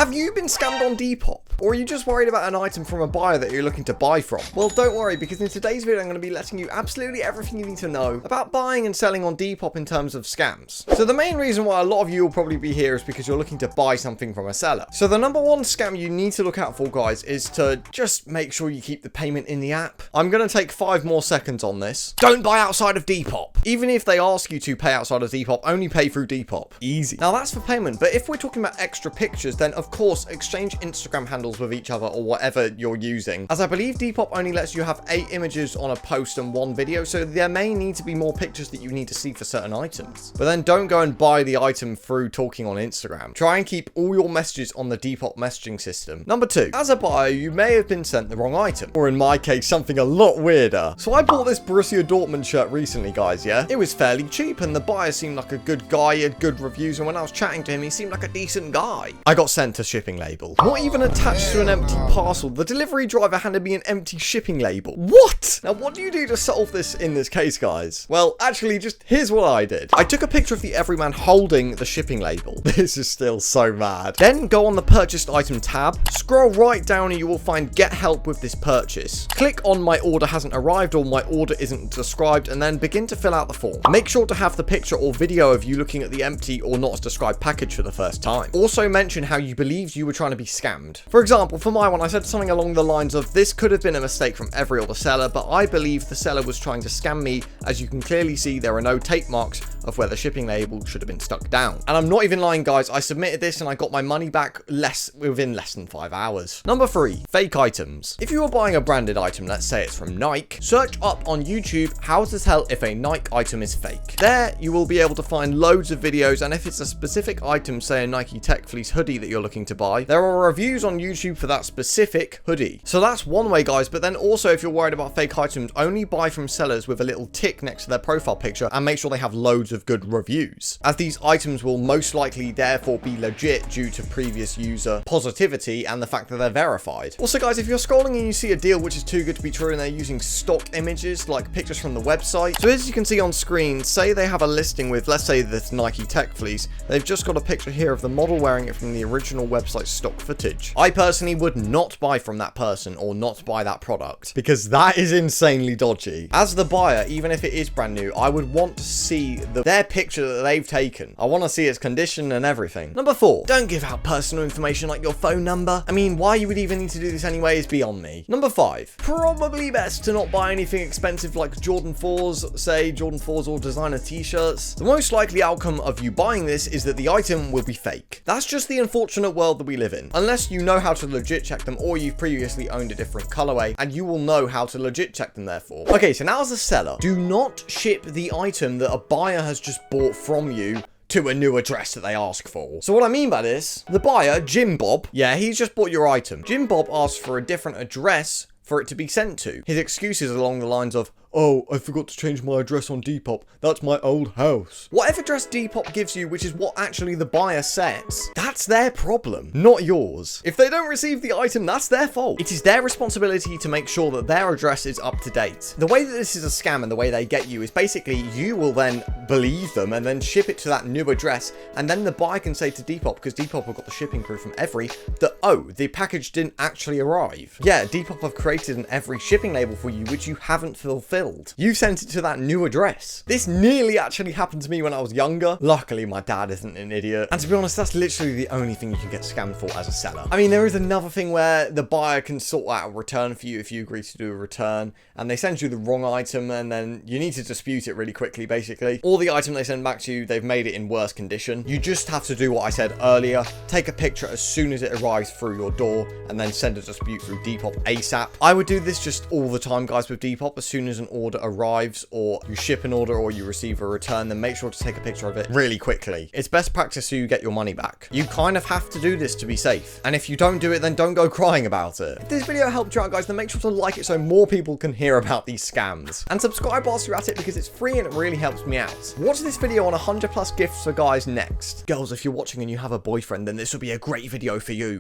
Have you been scammed on Depop? Or are you just worried about an item from a buyer that you're looking to buy from? Well, don't worry, because in today's video, I'm going to be letting you absolutely everything you need to know about buying and selling on Depop in terms of scams. So the main reason why a lot of you will probably be here is because you're looking to buy something from a seller. So the number one scam you need to look out for, guys, is to just make sure you keep the payment in the app. I'm going to take 5 more seconds on this. Don't buy outside of Depop. Even if they ask you to pay outside of Depop, only pay through Depop. Easy. Now that's for payment, but if we're talking about extra pictures, then of course, exchange Instagram handles with each other or whatever you're using, as I believe Depop only lets you have 8 images on a post and 1 video, so there may need to be more pictures that you need to see for certain items. But then don't go and buy the item through talking on Instagram. Try and keep all your messages on the Depop messaging system. Number 2, as a buyer, you may have been sent the wrong item, or in my case, something a lot weirder. So I bought this Borussia Dortmund shirt recently, guys, yeah? It was fairly cheap, and the buyer seemed like a good guy, he had good reviews, and when I was chatting to him, he seemed like a decent guy. I got sent a shipping label. Not even attached to an empty parcel. The delivery driver handed me an empty shipping label. What? Now, what do you do to solve this in this case, guys? Well, actually, just here's what I did. I took a picture of the everyman holding the shipping label. This is still so mad. Then go on the purchased item tab, scroll right down and you will find get help with this purchase. Click on my order hasn't arrived or my order isn't described, and then begin to fill out the form. Make sure to have the picture or video of you looking at the empty or not as described package for the first time. Also mention how you believed you were trying to be scammed. For example, for my one, I said something along the lines of, this could have been a mistake from every other seller, but I believe the seller was trying to scam me. As you can clearly see, there are no tape marks of where the shipping label should have been stuck down. And I'm not even lying, guys. I submitted this and I got my money back within less than 5 hours. Number 3, fake items. If you are buying a branded item, let's say it's from Nike, search up on YouTube how to tell if a Nike item is fake. There, you will be able to find loads of videos, and if it's a specific item, say a Nike Tech Fleece hoodie that you're looking to buy, there are reviews on YouTube for that specific hoodie. So that's one way, guys, but then also if you're worried about fake items, only buy from sellers with a little tick next to their profile picture and make sure they have loads of good reviews, as these items will most likely therefore be legit due to previous user positivity and the fact that they're verified. Also, guys, if you're scrolling and you see a deal which is too good to be true and they're using stock images like pictures from the website, so as you can see on screen, say they have a listing with, let's say, this Nike Tech Fleece, they've just got a picture here of the model wearing it from the original website stock footage. I personally would not buy from that person or not buy that product, because that is insanely dodgy. As the buyer, even if it is brand new, I would want to see their picture that they've taken. I want to see its condition and everything. Number 4, don't give out personal information like your phone number. I mean, why you would even need to do this anyway is beyond me. Number 5, probably best to not buy anything expensive like Jordan 4s, say Jordan 4s or designer t-shirts. The most likely outcome of you buying this is that the item will be fake. That's just the unfortunate world that we live in. Unless you know how to legit check them, or you've previously owned a different colorway and you will know how to legit check them therefore. Okay, so now as a seller, do not ship the item that a buyer has just bought from you to a new address that they ask for. So what I mean by this, the buyer, Jim Bob, yeah, he's just bought your item. Jim Bob asks for a different address for it to be sent to. His excuse is along the lines of, oh, I forgot to change my address on Depop. That's my old house. Whatever address Depop gives you, which is what actually the buyer says, that's their problem, not yours. If they don't receive the item, that's their fault. It is their responsibility to make sure that their address is up to date. The way that this is a scam and the way they get you is basically you will then believe them and then ship it to that new address, and then the buyer can say to Depop, because Depop have got the shipping proof from Every, that, oh, the package didn't actually arrive. Yeah, Depop have created an Every shipping label for you, which you haven't fulfilled. You sent it to that new address. This nearly actually happened to me when I was younger. Luckily, my dad isn't an idiot. And to be honest, that's literally the only thing you can get scammed for as a seller. I mean, there is another thing where the buyer can sort out a return for you if you agree to do a return, and they send you the wrong item, and then you need to dispute it really quickly, basically. Or the item they send back to you, they've made it in worse condition. You just have to do what I said earlier. Take a picture as soon as it arrives through your door, and then send a dispute through Depop ASAP. I would do this just all the time, guys, with Depop. As soon as an order arrives, or you ship an order, or you receive a return, then make sure to take a picture of it really quickly. It's best practice so you get your money back. You kind of have to do this to be safe. And if you don't do it, then don't go crying about it. If this video helped you out, guys, then make sure to like it so more people can hear about these scams. And subscribe whilst you're at it, because it's free and it really helps me out. Watch this video on 100+ gifts for guys next. Girls, if you're watching and you have a boyfriend, then this will be a great video for you.